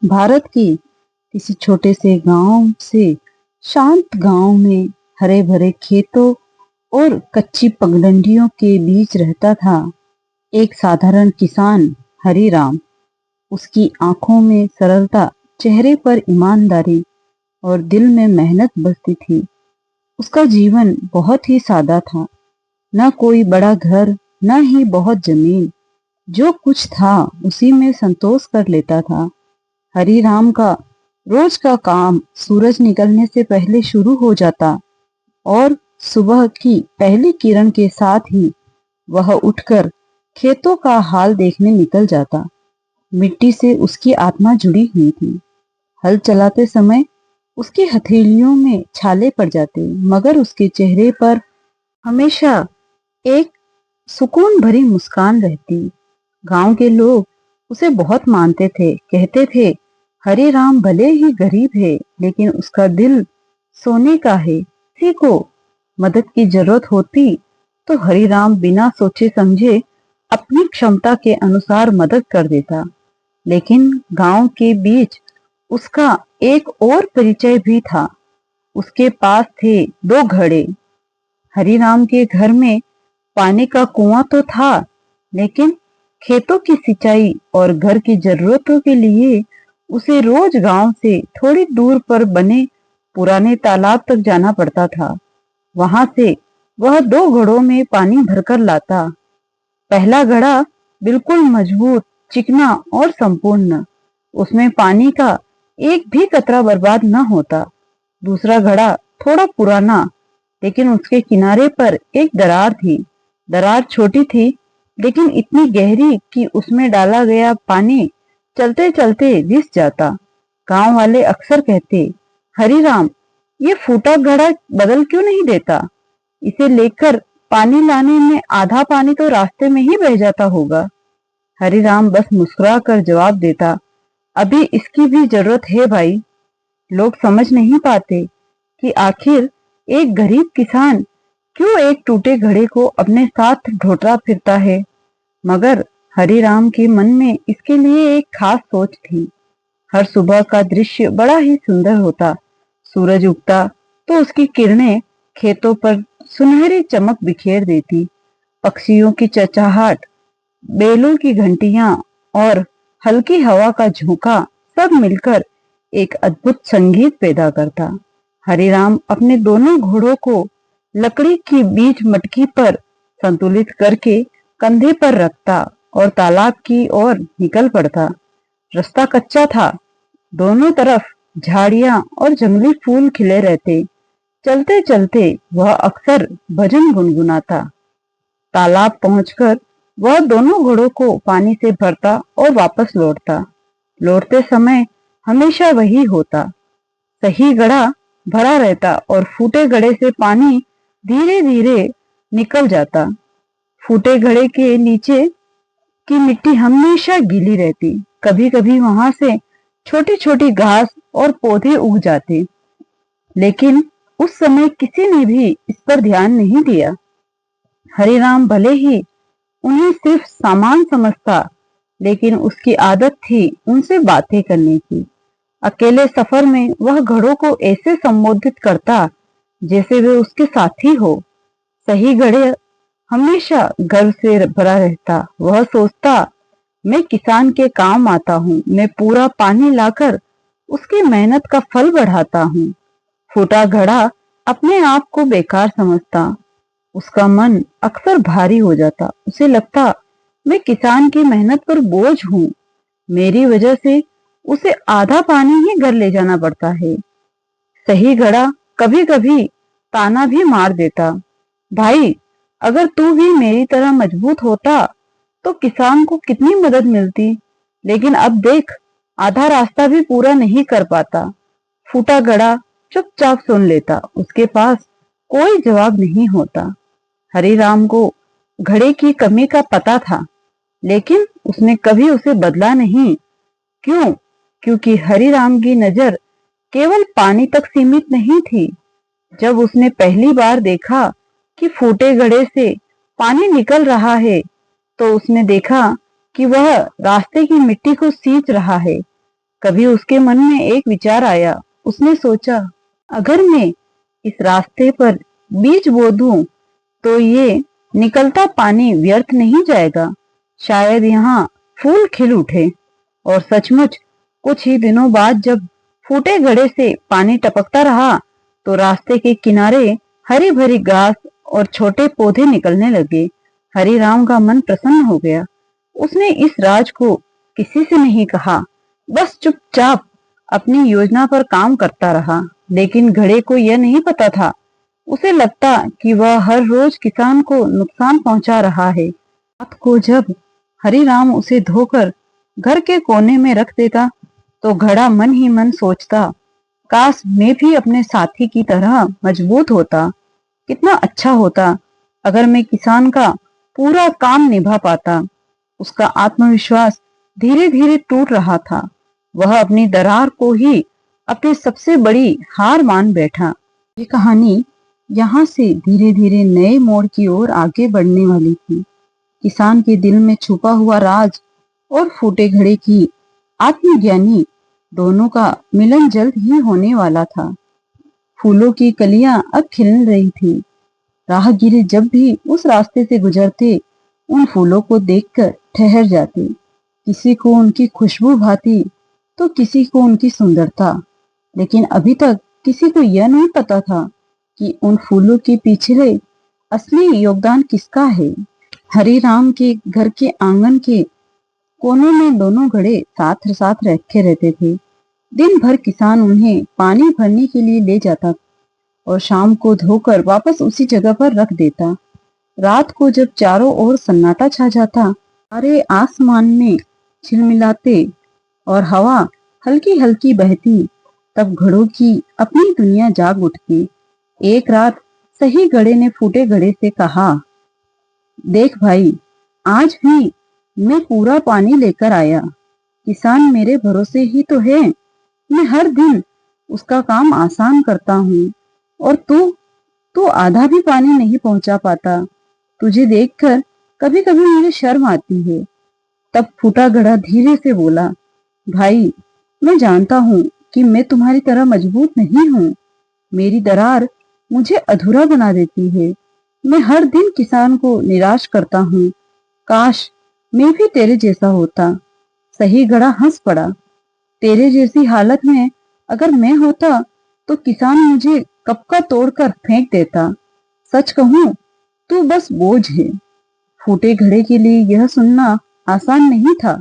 भारत के किसी छोटे से गांव से शांत गांव में हरे भरे खेतों और कच्ची पगडंडियों के बीच रहता था एक साधारण किसान हरिराम। उसकी आंखों में सरलता, चेहरे पर ईमानदारी और दिल में मेहनत बसती थी। उसका जीवन बहुत ही सादा था। न कोई बड़ा घर, न ही बहुत जमीन। जो कुछ था उसी में संतोष कर लेता था। हरिराम का रोज का काम सूरज निकलने से पहले शुरू हो जाता और सुबह की पहली किरण के साथ ही वह उठकर खेतों का हाल देखने निकल जाता। मिट्टी से उसकी आत्मा जुड़ी हुई थी। हल चलाते समय उसकी हथेलियों में छाले पड़ जाते, मगर उसके चेहरे पर हमेशा एक सुकून भरी मुस्कान रहती। गांव के लोग उसे बहुत मानते थे। कहते थे, हरे राम भले ही गरीब है, लेकिन उसका दिल सोने का है। किसी को मदद की जरूरत होती तो हरि राम बिना सोचे समझे अपनी क्षमता के अनुसार मदद कर देता। लेकिन गांव के बीच उसका एक और परिचय भी था। उसके पास थे दो घड़े। हरिराम के घर में पानी का कुआं तो था, लेकिन खेतों की सिंचाई और घर की जरूरतों के लिए उसे रोज गांव से थोड़ी दूर पर बने पुराने तालाब तक जाना पड़ता था। वहां से वह दो घड़ों में पानी भरकर लाता। पहला घड़ा बिल्कुल मजबूत, चिकना और संपूर्ण। उसमें पानी का एक भी कतरा बर्बाद न होता। दूसरा घड़ा थोड़ा पुराना, लेकिन उसके किनारे पर एक दरार थी। दरार छोटी थी, लेकिन इतनी गहरी कि उसमें डाला गया पानी चलते चलते रिस जाता। गांव वाले अक्सर कहते, हरिराम, ये फूटा घड़ा बदल क्यों नहीं देता? इसे लेकर पानी लाने में आधा पानी तो रास्ते में ही बह जाता होगा। हरिराम बस मुस्कुरा कर जवाब देता, अभी इसकी भी जरूरत है भाई। लोग समझ नहीं पाते कि आखिर एक गरीब किसान क्यों एक टूटे घड़े को अपने साथ ढोता फिरता है। मगर हरिराम के मन में इसके लिए एक खास सोच थी। हर सुबह का दृश्य बड़ा ही सुंदर होता। सूरज उगता तो उसकी किरणें खेतों पर सुनहरी चमक बिखेर देती। पक्षियों की चहचहाट, बैलों की घंटियां और हल्की हवा का झोंका सब मिलकर एक अद्भुत संगीत पैदा करता। हरिराम अपने दोनों घोड़ों को लकड़ी की बीच मटकी पर संतुलित करके कंधे पर रखता और तालाब की ओर निकल पड़ता। रास्ता कच्चा था, दोनों तरफ झाड़ियां और जंगली फूल खिले रहते। चलते चलते वह अक्सर भजन गुनगुनाता। तालाब पहुंचकर वह दोनों घोड़ों को पानी से भरता और वापस लौटता। लौटते समय हमेशा वही होता। सही घड़ा भरा रहता और फूटे घड़े से पानी धीरे धीरे निकल जाता। फूटे घड़े के नीचे की मिट्टी हमेशा गीली रहती। कभी कभी वहां से छोटी छोटी घास और पौधे उग जाते, लेकिन उस समय किसी ने भी इस पर ध्यान नहीं दिया। हरिराम भले ही उन्हें सिर्फ सामान समझता, लेकिन उसकी आदत थी उनसे बातें करने की। अकेले सफर में वह घड़ों को ऐसे संबोधित करता जैसे वे उसके साथी हो। सही घड़े हमेशा गर्व से भरा रहता। वह सोचता, मैं किसान के काम आता हूँ, मैं पूरा पानी लाकर उसकी मेहनत का फल बढ़ाता हूँ। फूटा घड़ा अपने आप को बेकार समझता। उसका मन अक्सर भारी हो जाता। उसे लगता, मैं किसान की मेहनत पर बोझ हूँ। मेरी वजह से उसे आधा पानी ही घर ले जाना पड़ता है। सही घड़ा कभी कभी ताना भी मार देता, भाई, अगर तू भी मेरी तरह मजबूत होता तो किसान को कितनी मदद मिलती। लेकिन अब देख, आधा रास्ता भी पूरा नहीं कर पाता। फूटा घड़ा चुपचाप सुन लेता। उसके पास कोई जवाब नहीं होता। हरिराम को घड़े की कमी का पता था, लेकिन उसने कभी उसे बदला नहीं। क्यों? क्योंकि हरिराम की नजर केवल पानी तक सीमित नहीं थी। जब उसने पहली बार देखा कि फूटे घड़े से पानी निकल रहा है, तो उसने देखा कि वह रास्ते की मिट्टी को सींच रहा है। कभी उसके मन में एक विचार आया। उसने सोचा, अगर मैं इस रास्ते पर बीज बो दूं तो ये निकलता पानी व्यर्थ नहीं जाएगा। शायद यहाँ फूल खिल उठे। और सचमुच कुछ ही दिनों बाद जब फूटे घड़े से पानी टपकता रहा तो रास्ते के किनारे हरी भरी घास और छोटे पौधे निकलने लगे। हरिराम का मन प्रसन्न हो गया। उसने इस राज को किसी से नहीं कहा, बस चुपचाप अपनी योजना पर काम करता रहा। लेकिन घड़े को यह नहीं पता था, उसे लगता कि वह हर रोज किसान को नुकसान पहुंचा रहा है। रात को जब हरिराम उसे धोकर घर के कोने में रख देता तो घड़ा मन ही मन सोचता, काश मैं भी अपने साथी की तरह मजबूत होता। कितना अच्छा होता अगर मैं किसान का पूरा काम निभा पाता। उसका आत्मविश्वास धीरे धीरे टूट रहा था। वह अपनी दरार को ही अपनी सबसे बड़ी हार मान बैठा। ये कहानी यहाँ से धीरे धीरे नए मोड़ की ओर आगे बढ़ने वाली थी। किसान के दिल में छुपा हुआ राज और फूटे घड़े की आत्मज्ञानी दोनों का मिलन जल्द ही होने वाला था। फूलों की कलियां अब खिल रही थी। राहगीर जब भी उस रास्ते से गुजरते उन फूलों को देखकर ठहर जाते। किसी को उनकी खुशबू भाती तो किसी को उनकी सुंदरता। लेकिन अभी तक किसी को यह नहीं पता था कि उन फूलों के पीछे असली योगदान किसका है। हरिराम के घर के आंगन के कोनों में दोनों घड़े साथ साथ रखे रहते थे। दिन भर किसान उन्हें पानी भरने के लिए ले जाता और शाम को धोकर वापस उसी जगह पर रख देता। रात को जब चारों ओर सन्नाटा छा जाता, तारे आसमान में झिलमिलाते और हवा हल्की हल्की बहती, तब घड़ों की अपनी दुनिया जाग उठती। एक रात सही घड़े ने फूटे घड़े से कहा, देख भाई, आज भी मैं पूरा पानी लेकर आया। किसान मेरे भरोसे ही तो है। मैं हर दिन उसका काम आसान करता हूँ और तू आधा भी पानी नहीं पहुंचा पाता। तुझे देखकर कभी कभी मुझे शर्म आती है। तब फूटा घड़ा धीरे से बोला, भाई, मैं जानता हूँ कि मैं तुम्हारी तरह मजबूत नहीं हूँ। मेरी दरार मुझे अधूरा बना देती है। मैं हर दिन किसान को निराश करता हूँ। काश मैं भी तेरे जैसा होता। सही घड़ा हंस पड़ा। तेरे जैसी हालत में अगर मैं होता तो किसान मुझे कप का तोड़कर फेंक देता। सच कहूं, तू बस बोझ है। फूटे घड़े के लिए यह सुनना आसान नहीं था।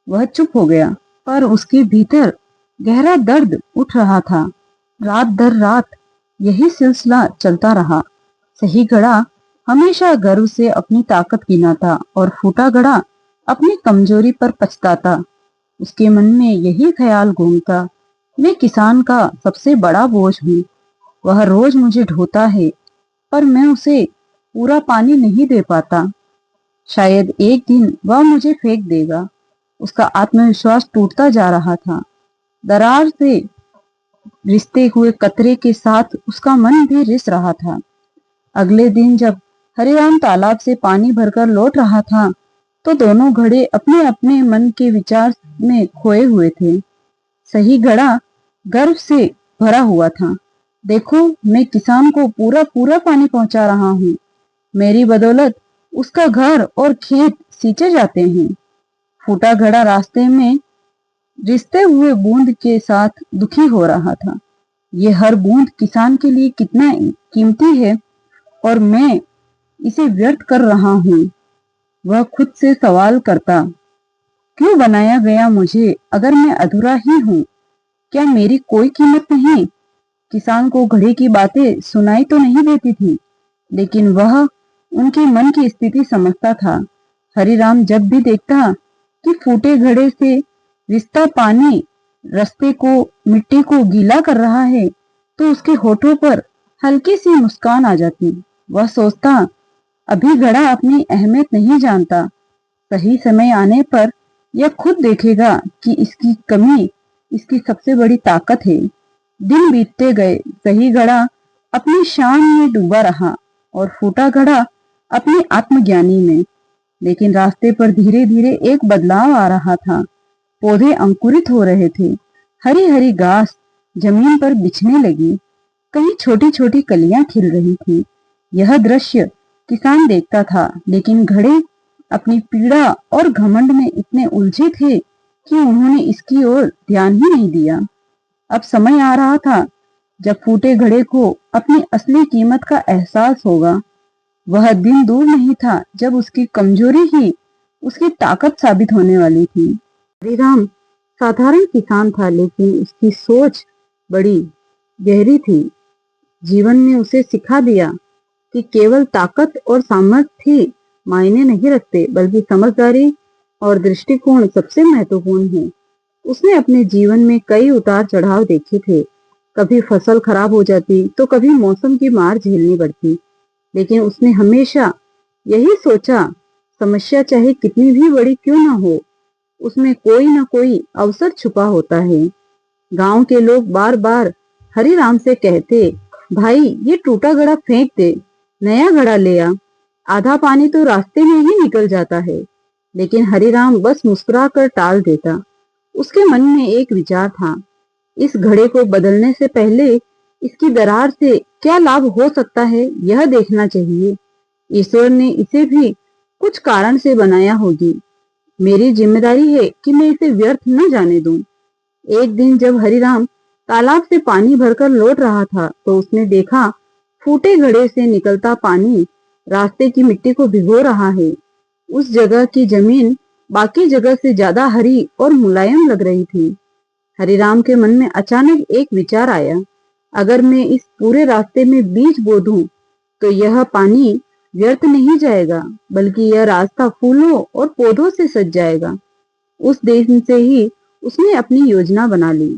वह चुप हो गया, पर उसके भीतर गहरा दर्द उठ रहा था। रात दर रात यही सिलसिला चलता रहा। सही घड़ा हमेशा गर्व से अपनी ताकत गिनाता और फूटा घड़ा अपनी कमजोरी पर पछताता। उसके मन में यही ख्याल घूमता, मैं किसान का सबसे बड़ा बोझ हूँ। वह रोज मुझे ढोता है, पर मैं उसे पूरा पानी नहीं दे पाता। शायद एक दिन वह मुझे फेंक देगा। उसका आत्मविश्वास टूटता जा रहा था। दरार से रिश्ते हुए कतरे के साथ उसका मन भी रिस रहा था। अगले दिन जब हरिराम तालाब से पानी भरकर लौट रहा था तो दोनों घड़े अपने अपने मन के विचार में खोए हुए थे। सही घड़ा गर्व से भरा हुआ था। देखो, मैं किसान को पूरा पूरा पानी पहुंचा रहा हूँ। मेरी बदौलत उसका घर और खेत सींचे जाते हैं। फूटा घड़ा रास्ते में रिसते हुए बूंद के साथ दुखी हो रहा था। ये हर बूंद किसान के लिए कितना कीमती है और मैं इसे व्यर्थ कर रहा हूँ। वह खुद से सवाल करता, क्यों बनाया गया मुझे अगर मैं अधूरा ही हूँ? क्या मेरी कोई कीमत नहीं? किसान को घड़े की बातें सुनाई तो नहीं देती थी, लेकिन वह उनके मन की स्थिति समझता था। हरिराम जब भी देखता कि फूटे घड़े से रिश्ता पानी रास्ते को मिट्टी को गीला कर रहा है तो उसके होठों पर हल्की सी मुस्कान आ जाती। वह सोचता, अभी घड़ा अपनी अहमियत नहीं जानता। सही समय आने पर यह खुद देखेगा कि इसकी कमी इसकी सबसे बड़ी ताकत है। दिन बीतते गए। सही घड़ा अपनी शान में डूबा रहा और फूटा घड़ा अपनी आत्मज्ञानी में। लेकिन रास्ते पर धीरे धीरे एक बदलाव आ रहा था। पौधे अंकुरित हो रहे थे। हरी हरी घास जमीन पर बिछने लगी, कहीं छोटी छोटी कलियां खिल रही थी। यह दृश्य किसान देखता था, लेकिन घड़े अपनी पीड़ा और घमंड में इतने उलझे थे कि उन्होंने इसकी ओर ध्यान ही नहीं दिया। अब समय आ रहा था जब फूटे घड़े को अपनी असली कीमत का एहसास होगा। वह दिन दूर नहीं था जब उसकी कमजोरी ही उसकी ताकत साबित होने वाली थी। हरिराम साधारण किसान था, लेकिन उसकी सोच बड़ी गहरी थी। जीवन ने उसे सिखा दिया कि केवल ताकत और सामर्थ्य ही मायने नहीं रखते, बल्कि समझदारी और दृष्टिकोण सबसे महत्वपूर्ण है। उसने अपने जीवन में कई उतार चढ़ाव देखे थे। कभी फसल खराब हो जाती तो कभी मौसम की मार झेलनी पड़ती, लेकिन उसने हमेशा यही सोचा, समस्या चाहे कितनी भी बड़ी क्यों ना हो, उसमें कोई ना कोई अवसर छुपा होता है। गांव के लोग बार बार हरिराम से कहते, भाई ये टूटा घड़ा फेंक दे, नया घड़ा ले आ, आधा पानी तो रास्ते में ही निकल जाता है। लेकिन हरिराम बस मुस्कुरा कर टाल देता। उसके मन में एक विचार था, इस घड़े को बदलने से पहले इसकी दरार से क्या लाभ हो सकता है यह देखना चाहिए। ईश्वर ने इसे भी कुछ कारण से बनाया होगी। मेरी जिम्मेदारी है कि मैं इसे व्यर्थ न जाने दूं। एक दिन जब हरिराम तालाब से पानी भरकर लौट रहा था, तो उसने देखा फूटे घड़े से निकलता पानी रास्ते की मिट्टी को भिगो रहा है। उस जगह की जमीन बाकी जगह से ज्यादा हरी और मुलायम लग रही थी। हरिराम के मन में अचानक एक विचार आया, अगर मैं इस पूरे रास्ते में बीज बो दूं, तो यह पानी व्यर्थ नहीं जाएगा, बल्कि यह रास्ता फूलों और पौधों से सज जाएगा। उस दिन से ही उसने अपनी योजना बना ली।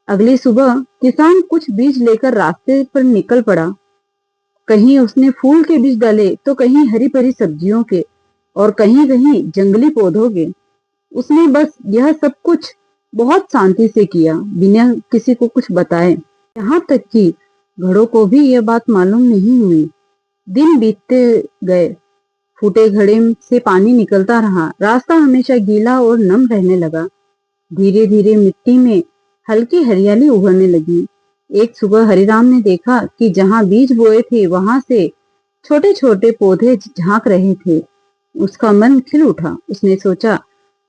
अगली सुबह किसान कुछ बीज लेकर रास्ते पर निकल पड़ा। कहीं उसने फूल के बीज डाले तो कहीं हरी भरी सब्जियों के और कहीं कहीं जंगली पौधों के। उसने बस यह सब कुछ बहुत शांति से किया, बिना किसी को कुछ बताए। यहाँ तक कि घड़ों को भी यह बात मालूम नहीं हुई। दिन बीतते गए, फूटे घड़े से पानी निकलता रहा, रास्ता हमेशा गीला और नम रहने लगा। धीरे धीरे मिट्टी में हल्की हरियाली उभरने लगी। एक सुबह हरिराम ने देखा कि जहां बीज बोए थे वहां से छोटे छोटे पौधे झांक रहे थे। उसका मन खिल उठा। उसने सोचा,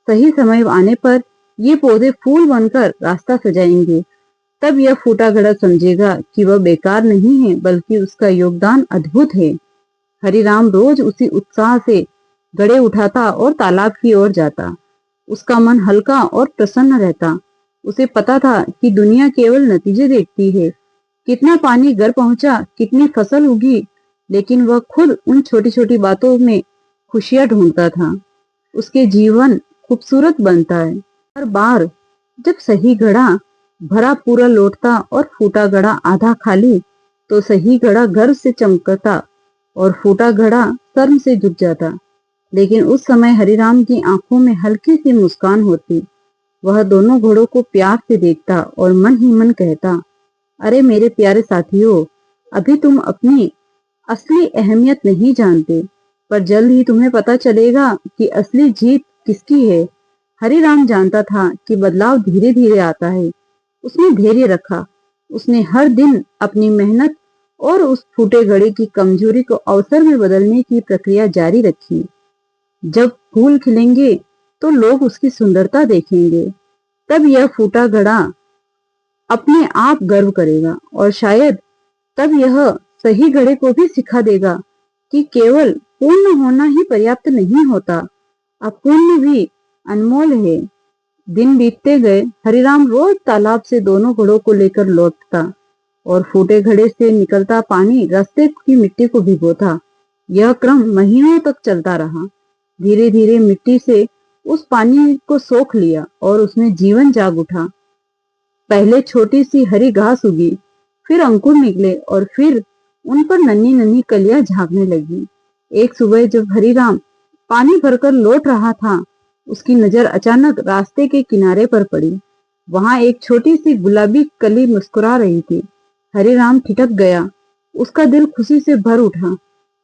सही समय आने पर ये पौधे फूल बनकर रास्ता सजाएंगे। तब यह फूटा घड़ा समझेगा कि वह बेकार नहीं है, बल्कि उसका योगदान अद्भुत है। हरिराम रोज उसी उत्साह से घड़े उठाता और तालाब की ओर जाता। उसका मन हल्का और प्रसन्न रहता। उसे पता था कि दुनिया केवल नतीजे देखती है, कितना पानी घर पहुंचा, कितनी फसल उगी, लेकिन वह खुद उन छोटी छोटी बातों में खुशियां ढूंढता था। उसके जीवन खूबसूरत बनता है। हर बार जब सही घड़ा भरा पूरा लौटता और फूटा घड़ा आधा खाली, तो सही घड़ा गर्व से चमकता और फूटा घड़ा शर्म से झुक जाता। लेकिन उस समय हरिराम की आंखों में हल्की सी मुस्कान होती। वह दोनों घोड़ों को प्यार से देखता और मन ही मन कहता, अरे मेरे प्यारे साथियों, अभी तुम अपनी असली अहमियत नहीं जानते, पर जल्द ही तुम्हें पता चलेगा कि असली जीत किसकी है। हरिराम जानता था कि बदलाव धीरे धीरे आता है। उसने धैर्य रखा। उसने हर दिन अपनी मेहनत और उस फूटे घड़े की कमजोरी को अवसर में बदलने की प्रक्रिया जारी रखी। जब फूल खिलेंगे तो लोग उसकी सुंदरता देखेंगे। तब यह फूटा घड़ा अपने आप गर्व करेगा, और शायद तब यह सही घड़े को भी सिखा देगा कि केवल पूर्ण होना ही पर्याप्त नहीं होता, अपूर्ण भी अनमोल है। दिन बीतते गए। हरिराम रोज तालाब से दोनों घड़ों को लेकर लौटता और फूटे घड़े से निकलता पानी रास्ते की मिट्टी को भिगोता। यह क्रम महीनों तक चलता रहा। धीरे धीरे मिट्टी से उस पानी को सोख लिया और उसमें जीवन जाग उठा। पहले छोटी सी हरी घास उगी, फिर अंकुर निकले और फिर उन पर नन्ही नन्ही कलियां झांकने लगी। एक सुबह जब हरिराम पानी भरकर लौट रहा था, उसकी नजर अचानक रास्ते के किनारे पर पड़ी। वहां एक छोटी सी गुलाबी कली मुस्कुरा रही थी। हरिराम ठिठक गया। उसका दिल खुशी से भर उठा।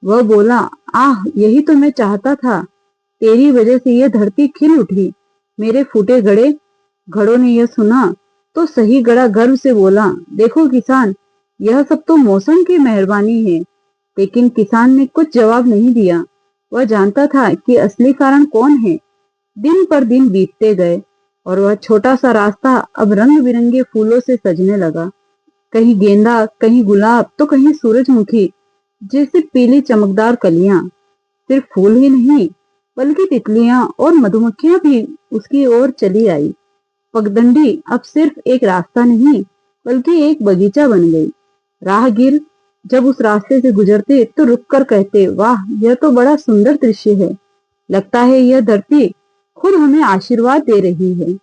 वह बोला, आह, यही तो मैं चाहता था। तेरी वजह से यह धरती खिल उठी। मेरे फूटे घड़े। घड़ों ने यह सुना तो सही गड़ा गर्व से बोला, देखो किसान, यह सब तो मौसम की मेहरबानी है। लेकिन किसान ने कुछ जवाब नहीं दिया। वह जानता था कि असली कारण कौन है। दिन पर दिन बीतते गए और वह छोटा सा रास्ता अब रंग बिरंगे फूलों से सजने लगा। कहीं गेंदा, कहीं गुलाब, तो कहीं सूरजमुखी जैसी पीली चमकदार कलियां। सिर्फ फूल ही नहीं, बल्कि तितलियां और मधुमक्खियां भी उसकी ओर चली आई। पगडंडी अब सिर्फ एक रास्ता नहीं, बल्कि एक बगीचा बन गई। राहगीर जब उस रास्ते से गुजरते तो रुककर कहते, वाह, यह तो बड़ा सुंदर दृश्य है। लगता है यह धरती खुद हमें आशीर्वाद दे रही है।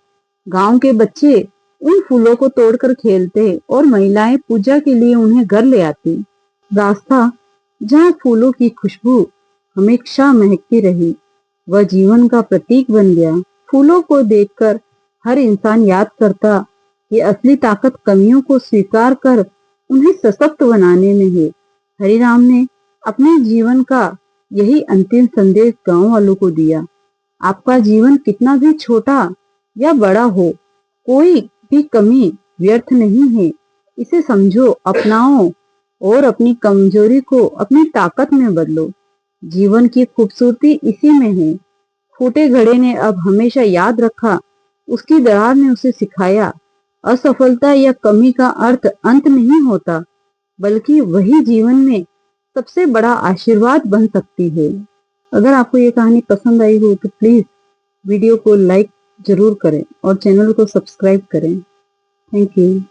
गांव के बच्चे उन फूलों को तोड़कर खेलते और महिलाएं पूजा के लिए उन्हें घर ले आती। रास्ता जहाँ फूलों की खुशबू हमेशा महकती रही, वह जीवन का प्रतीक बन गया। फूलों को देखकर हर इंसान याद करता कि असली ताकत कमियों को स्वीकार कर उन्हें सशक्त बनाने में है। हरिराम ने अपने जीवन का यही अंतिम संदेश गांव वालों को दिया। आपका जीवन कितना भी छोटा या बड़ा हो, कोई भी कमी व्यर्थ नहीं है। इसे समझो, अपनाओ और अपनी कमजोरी को अपनी ताकत में बदलो। जीवन की खूबसूरती इसी में है। फूटे घड़े ने अब हमेशा याद रखा, उसकी दरार ने उसे सिखाया, असफलता या कमी का अर्थ अंत नहीं होता, बल्कि वही जीवन में सबसे बड़ा आशीर्वाद बन सकती है। अगर आपको ये कहानी पसंद आई हो तो प्लीज वीडियो को लाइक जरूर करें और चैनल को सब्सक्राइब करें। Thank you.